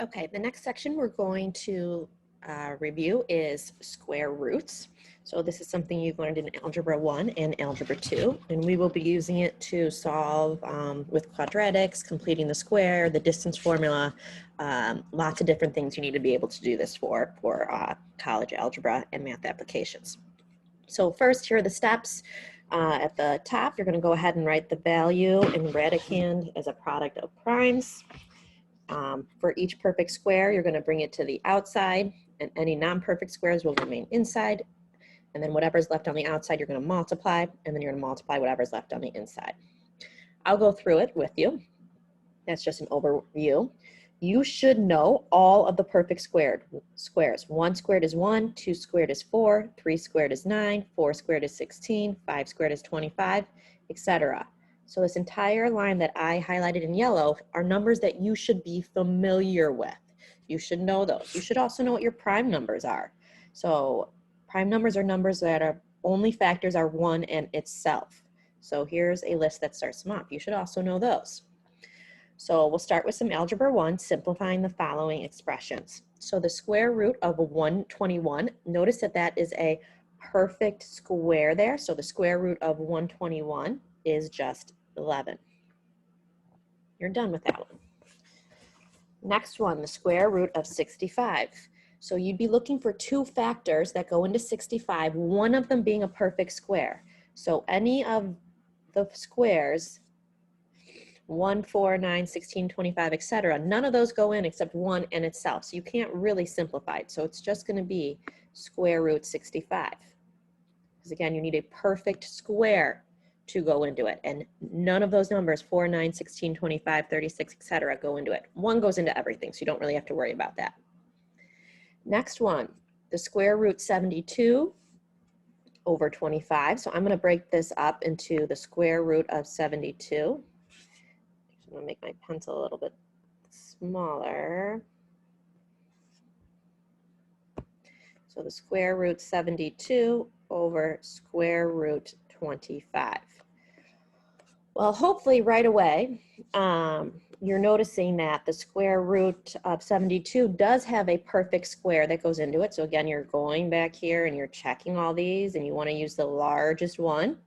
Okay, the next section we're going to review is square roots. So this is something you've learned in Algebra 1 and Algebra 2, and we will be using it to solve with quadratics, completing the square, the distance formula, lots of different things you need to be able to do this for college algebra and math applications. So first, here are the steps. At the top, you're going to go ahead and write the value in radicand as a product of primes. For each perfect square, you're going to bring it to the outside, and any non-perfect squares will remain inside. And then whatever's left on the outside, you're going to multiply, and then you're going to multiply whatever's left on the inside. I'll go through it with you. That's just an overview. You should know all of the perfect squares. 1 squared is 1, 2 squared is 4, 3 squared is 9, 4 squared is 16, 5 squared is 25, etc. So this entire line that I highlighted in yellow are numbers that you should be familiar with. You should know those. You should also know what your prime numbers are. So prime numbers are numbers that are only factors are 1 and itself. So here's a list that starts them off. You should also know those. So we'll start with some Algebra 1, simplifying the following expressions. So the square root of 121, notice that that is a perfect square there. So the square root of 121 is just 11. You're done with that one. Next one, the square root of 65. So you'd be looking for two factors that go into 65, one of them being a perfect square. So any of the squares, 1, 4, 9, 16, 25, etc. None of those go in except 1 and itself. So you can't really simplify it. So it's just going to be square root 65. Because again, you need a perfect square to go into it. And none of those numbers, 4, 9, 16, 25, 36, etc. go into it. 1 goes into everything, so you don't really have to worry about that. Next one, the square root 72 over 25. So I'm going to break this up into the square root of 72. I'm going to make my pencil a little bit smaller. So the square root 72 over square root 25. Well, hopefully right away, you're noticing that the square root of 72 does have a perfect square that goes into it. So again, you're going back here and you're checking all these and you want to use the largest one.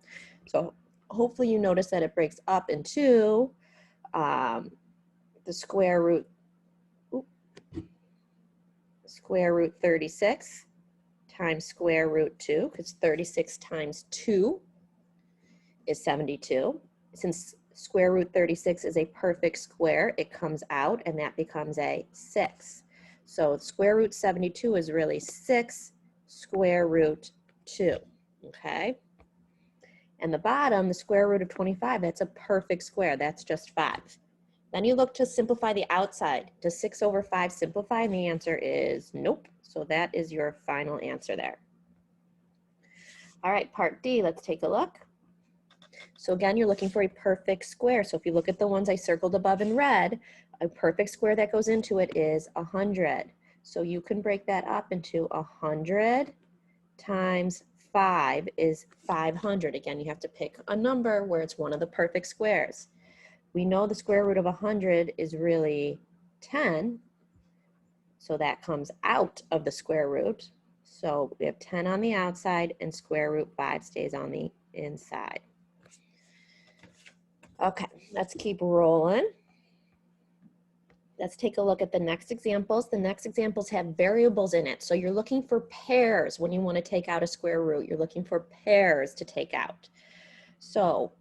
So hopefully you notice that it breaks up into the square root 36 times square root 2, because 36 times 2 is 72. Since square root 36 is a perfect square, it comes out and that becomes a 6. So square root 72 is really 6 square root 2, okay? And the bottom, the square root of 25, that's a perfect square, that's just 5. Then you look to simplify the outside. Does 6 over 5 simplify? And the answer is nope. So that is your final answer there. All right, part D, let's take a look. So again, you're looking for a perfect square. So if you look at the ones I circled above in red, a perfect square that goes into it is 100. So you can break that up into 100 times 5 is 500. Again, you have to pick a number where it's one of the perfect squares. We know the square root of 100 is really 10. So that comes out of the square root. So we have 10 on the outside and square root 5 stays on the inside. Okay, let's keep rolling. Let's take a look at the next examples. The next examples have variables in it. So you're looking for pairs when you want to take out a square root. You're looking for pairs to take out. So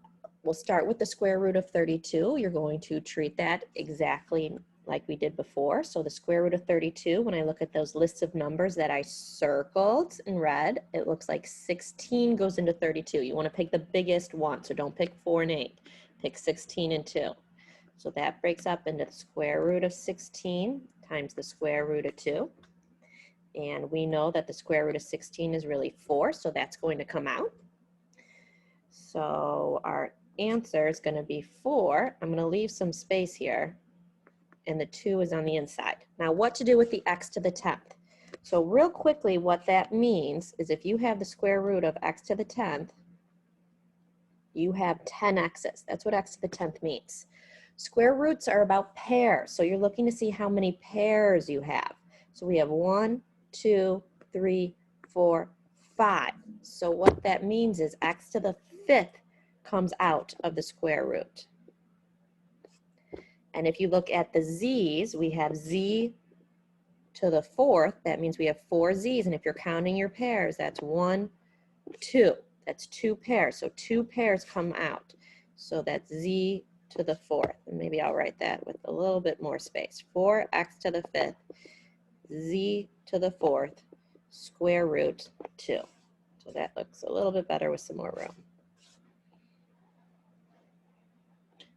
we'll start with the square root of 32. You're going to treat that exactly like we did before. So the square root of 32, when I look at those lists of numbers that I circled in red, it looks like 16 goes into 32. You want to pick the biggest one, so don't pick 4 and 8. Pick 16 and 2. So that breaks up into the square root of 16 times the square root of 2. And we know that the square root of 16 is really 4, so that's going to come out. So our answer is going to be 4. I'm going to leave some space here, and the 2 is on the inside. Now, what to do with the x to the 10th? So real quickly, what that means is if you have the square root of x to the 10th, you have 10 x's. That's what x to the 10th means. Square roots are about pairs. So you're looking to see how many pairs you have. So we have 1, 2, 3, 4, 5. So what that means is x to the 5th comes out of the square root. And if you look at the z's, we have z to the 4th. That means we have 4 z's. And if you're counting your pairs, that's 1, 2. That's 2 pairs. So 2 pairs come out. So that's z to the 4th. And maybe I'll write that with a little bit more space. 4x to the 5th, z to the 4th, square root 2. So that looks a little bit better with some more room.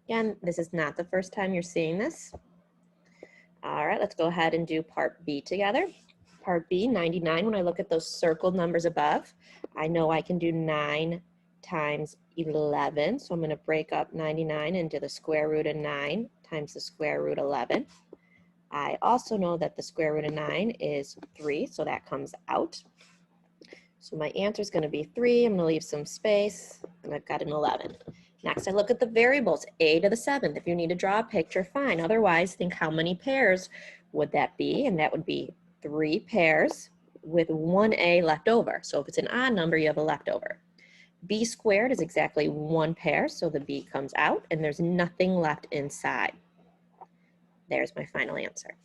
Again, this is not the first time you're seeing this. All right, let's go ahead and do part B together. Part B, 99, when I look at those circled numbers above, I know I can do 9 times 11. So I'm going to break up 99 into the square root of 9 times the square root of 11. I also know that the square root of 9 is 3, so that comes out. So my answer is going to be 3. I'm going to leave some space, and I've got an 11. Next, I look at the variables, a to the 7th. If you need to draw a picture, fine. Otherwise, think how many pairs would that be? And that would be 3 pairs with 1a left over. So if it's an odd number, you have a leftover. B squared is exactly 1 pair, so the b comes out, and there's nothing left inside. There's my final answer.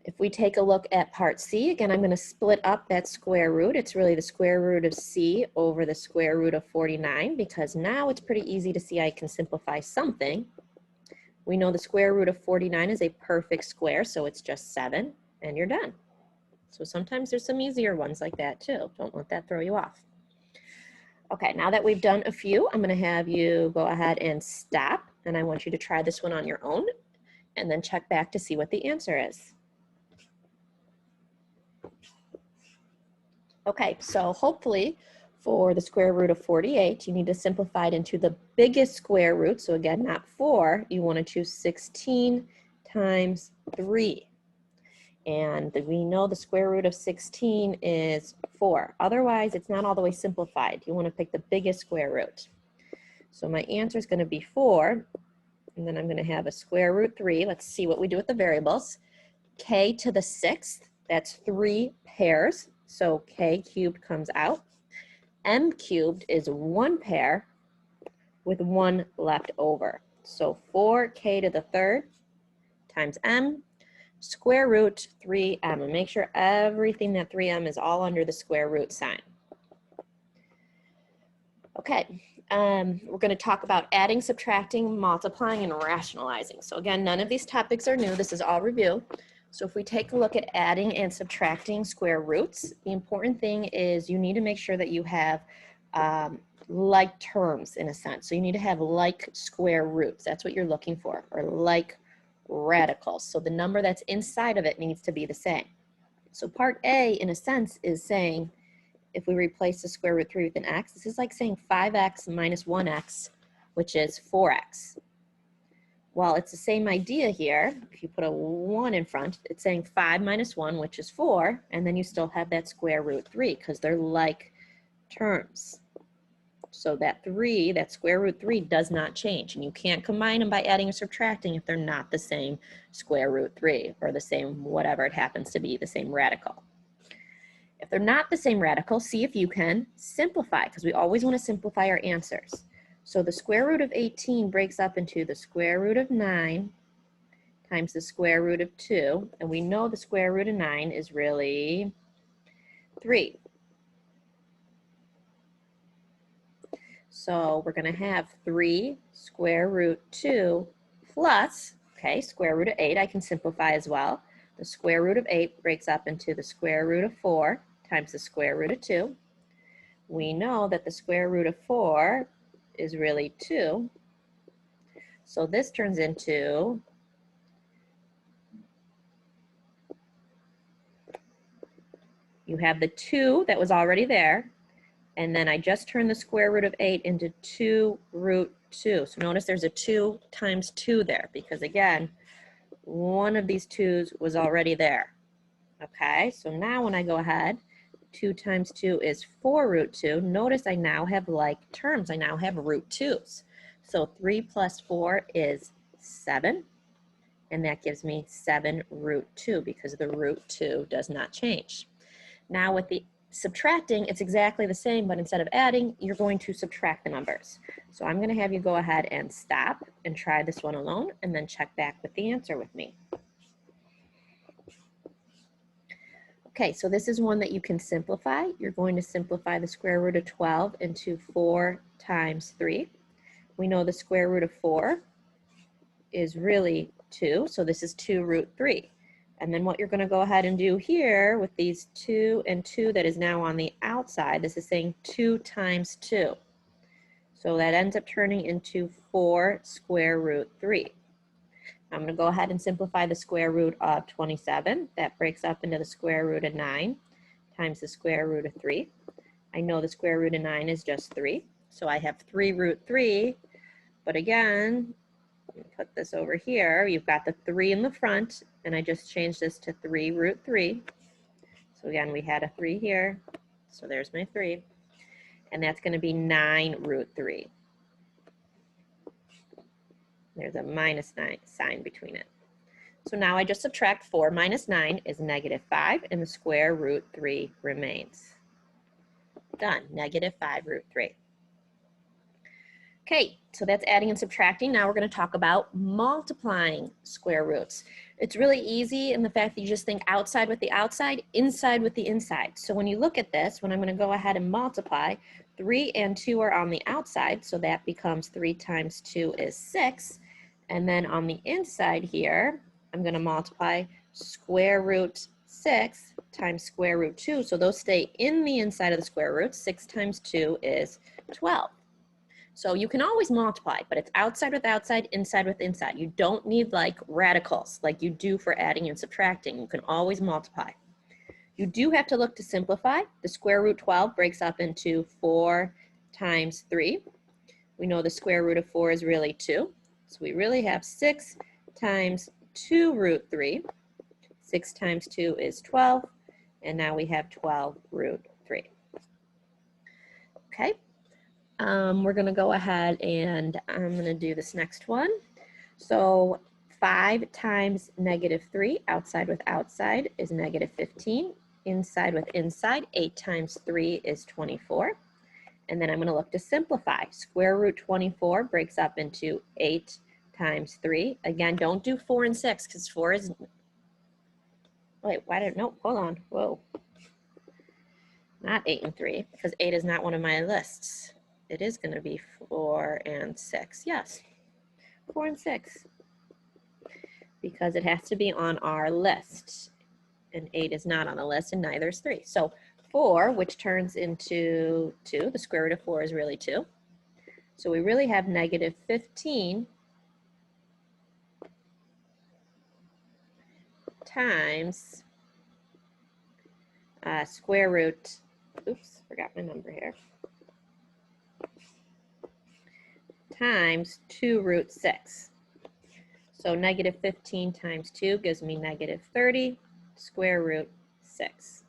If we take a look at part C, again, I'm going to split up that square root. It's really the square root of C over the square root of 49, because now it's pretty easy to see I can simplify something. We know the square root of 49 is a perfect square, so it's just 7, and you're done. So sometimes there's some easier ones like that too. Don't let that throw you off. Okay, now that we've done a few, I'm going to have you go ahead and stop, and I want you to try this one on your own, and then check back to see what the answer is. Okay, so hopefully for the square root of 48, you need to simplify it into the biggest square root. So again, not 4, you want to choose 16 times 3. And we know the square root of 16 is 4. Otherwise, it's not all the way simplified. You want to pick the biggest square root. So my answer is going to be 4. And then I'm going to have a square root 3. Let's see what we do with the variables. K to the 6th, that's 3 pairs. So k cubed comes out. M cubed is 1 pair with 1 left over. So 4k to the 3rd times m, square root 3m. And make sure everything that 3m is all under the square root sign. Okay, we're going to talk about adding, subtracting, multiplying, and rationalizing. So again, none of these topics are new. This is all review. So if we take a look at adding and subtracting square roots, the important thing is you need to make sure that you have like terms in a sense. So you need to have like square roots. That's what you're looking for, or like radicals. So the number that's inside of it needs to be the same. So part A, in a sense, is saying if we replace the square root 3 with an x, this is like saying 5x minus 1x, which is 4x. Well, it's the same idea here. If you put a 1 in front, it's saying 5 minus 1, which is 4, and then you still have that square root 3 because they're like terms. So that 3, that square root 3 does not change, and you can't combine them by adding or subtracting if they're not the same square root 3 or the same whatever it happens to be, the same radical. If they're not the same radical, see if you can simplify, because we always want to simplify our answers. So the square root of 18 breaks up into the square root of 9 times the square root of 2. And we know the square root of 9 is really 3. So we're going to have 3 square root 2 plus, okay, square root of 8. I can simplify as well. The square root of 8 breaks up into the square root of 4 times the square root of 2. We know that the square root of 4 is really 2. So this turns into you have the 2 that was already there, and then I just turned the square root of 8 into 2 root 2. So notice there's a 2 times 2 there, because again, one of these 2's was already there. Okay, so now when I go ahead, 2 times 2 is 4 root 2. Notice I now have like terms. I now have root 2's. So 3 plus 4 is 7. And that gives me 7 root 2 because the root 2 does not change. Now with the subtracting, it's exactly the same, but instead of adding, you're going to subtract the numbers. So I'm going to have you go ahead and stop and try this one alone and then check back with the answer with me. Okay, so this is one that you can simplify. You're going to simplify the square root of 12 into 4 times 3. We know the square root of 4 is really 2, so this is 2 root 3. And then what you're going to go ahead and do here with these 2 and 2 that is now on the outside, this is saying 2 times 2. So that ends up turning into 4 square root 3. I'm going to go ahead and simplify the square root of 27. That breaks up into the square root of 9 times the square root of 3. I know the square root of 9 is just 3. So I have 3 root 3. But again, put this over here. You've got the 3 in the front, and I just changed this to 3 root 3. So again, we had a 3 here. So there's my 3. And that's going to be 9 root 3. There's a minus 9 sign between it. So now I just subtract 4 minus 9 is negative 5, and the square root 3 remains. Done. Negative 5 root 3. Okay, so that's adding and subtracting. Now we're going to talk about multiplying square roots. It's really easy in the fact that you just think outside with the outside, inside with the inside. So when you look at this, when I'm going to go ahead and multiply, 3 and 2 are on the outside, so that becomes 3 times 2 is 6. And then on the inside here, I'm going to multiply square root 6 times square root 2. So those stay in the inside of the square root. 6 times 2 is 12. So you can always multiply, but it's outside with outside, inside with inside. You don't need like radicals like you do for adding and subtracting. You can always multiply. You do have to look to simplify. The square root 12 breaks up into 4 times 3. We know the square root of 4 is really 2. So we really have 6 times 2 root 3. 6 times 2 is 12. And now we have 12 root 3. Okay. We're going to go ahead and I'm going to do this next one. So 5 times negative 3, outside with outside, is negative 15. Inside with inside, 8 times 3 is 24. And then I'm going to look to simplify. Square root 24 breaks up into 8 times 3. Again, don't do 4 and 6 because 4 is... Wait, why did... No, hold on. Whoa. Not 8 and 3 because 8 is not one of my lists. It is going to be 4 and 6. Yes, 4 and 6. Because it has to be on our list. And 8 is not on the list, and neither is 3. So 4, which turns into 2. The square root of 4 is really 2. So we really have negative 15 times square root, oops, forgot my number here, times 2 root 6. So negative 15 times 2 gives me negative 30 square root 6.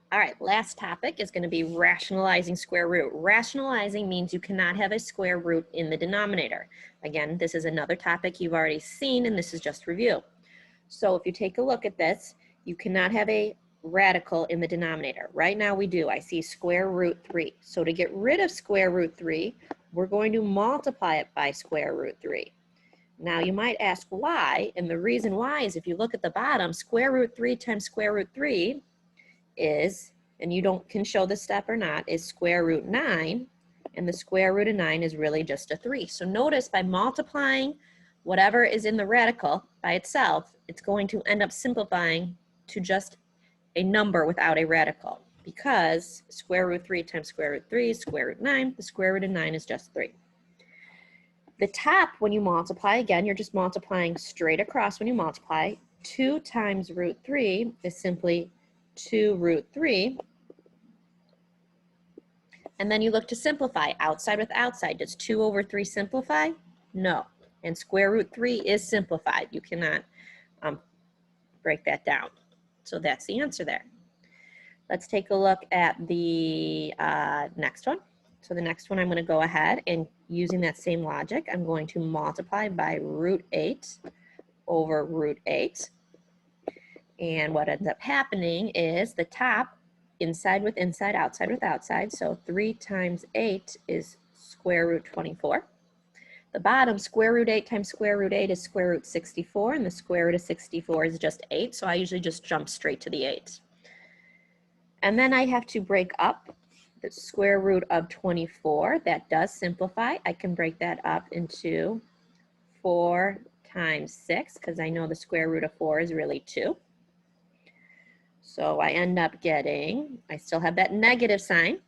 All right, last topic is going to be rationalizing square root. Rationalizing means you cannot have a square root in the denominator. Again, this is another topic you've already seen, and this is just review. So if you take a look at this, you cannot have a radical in the denominator. Right now we do. I see square root 3. So to get rid of square root 3, we're going to multiply it by square root 3. Now you might ask why, and the reason why is if you look at the bottom, square root 3 times square root 3 is, and you can show this step or not, is square root 9, and the square root of 9 is really just a 3. So notice by multiplying whatever is in the radical by itself, it's going to end up simplifying to just a number without a radical, because square root 3 times square root 3 is square root 9. The square root of 9 is just 3. The top, when you multiply, again, you're just multiplying straight across when you multiply. 2 times root 3 is simply 2 root 3. And then you look to simplify. Outside with outside. Does 2 over 3 simplify? No. And square root 3 is simplified. You cannot break that down. So that's the answer there. Let's take a look at the next one. So the next one I'm going to go ahead and using that same logic, I'm going to multiply by root 8 over root 8. And what ends up happening is the top, inside with inside, outside with outside. So 3 times 8 is square root 24. The bottom, square root 8 times square root 8 is square root 64, and the square root of 64 is just 8, so I usually just jump straight to the 8. And then I have to break up the square root of 24. That does simplify. I can break that up into 4 times 6, because I know the square root of 4 is really 2. So I end up getting, I still have that negative sign,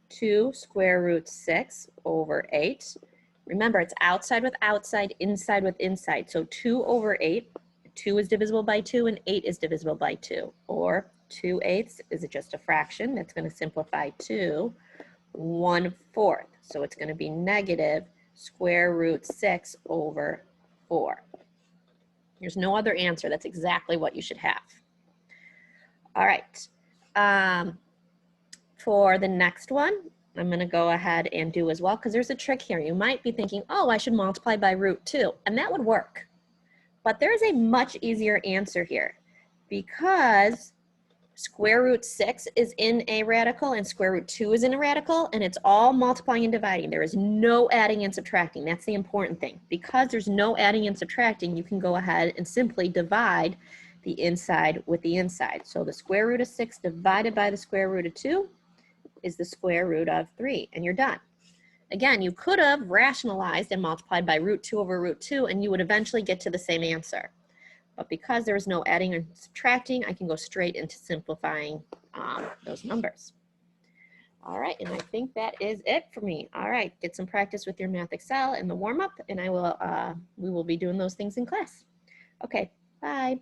2 square root 6 over 8. Remember, it's outside with outside, inside with inside. So 2 over 8, 2 is divisible by 2, and 8 is divisible by 2. Or 2/8 is just a fraction. That's going to simplify to 1/4. So it's going to be negative square root 6 over 4. There's no other answer. That's exactly what you should have. All right. For the next one, I'm going to go ahead and do as well, because there's a trick here. You might be thinking, oh, I should multiply by root 2, and that would work. But there's a much easier answer here, because square root 6 is in a radical and square root 2 is in a radical, and it's all multiplying and dividing. There is no adding and subtracting. That's the important thing. Because there's no adding and subtracting, you can go ahead and simply divide the inside with the inside. So the square root of 6 divided by the square root of 2 is the square root of 3, and you're done. Again, you could have rationalized and multiplied by root 2 over root 2, and you would eventually get to the same answer. But because there is no adding or subtracting, I can go straight into simplifying those numbers. All right, and I think that is it for me. All right, get some practice with your Math Excel in the warm-up, and we will be doing those things in class. Okay, bye.